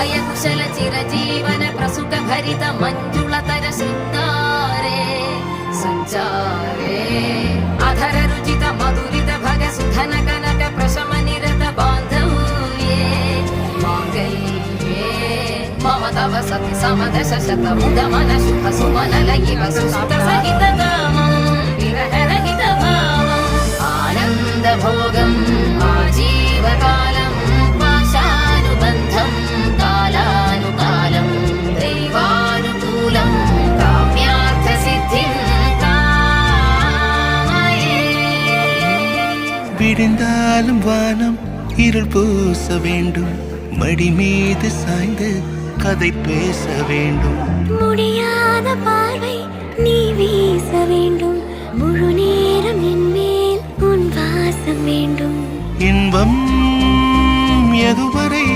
अभयकुशल चिरजीवन प्रसुख भरित मञ्जुलतर शृङ्गारे सञ्चारे अधर रुचित मधुरित भग सुधन कनक प्रशम निरत बान्धव्ये माङ्गल्ये मम तव सति समदश शत मुदमन शुभ सुमन लयिव सुसुत सहित कामं विरह रहित भावम् आनन्द भोगम् आजीवकालम् पाशानुबन्धम् कालानुकालं दैवानुकूलं काम्यार्थ सिद्धिं कामये விடிந்தாலும் வானம் இருள் பூச வேண்டும் மடி மீது சாய்ந்து கதை பேச வேண்டும் முடியாத பார்வை நீ வீச வேண்டும் முழு நேரம் என் மேல் உன் வாசம் வேண்டும் இன்பம் எதுவரை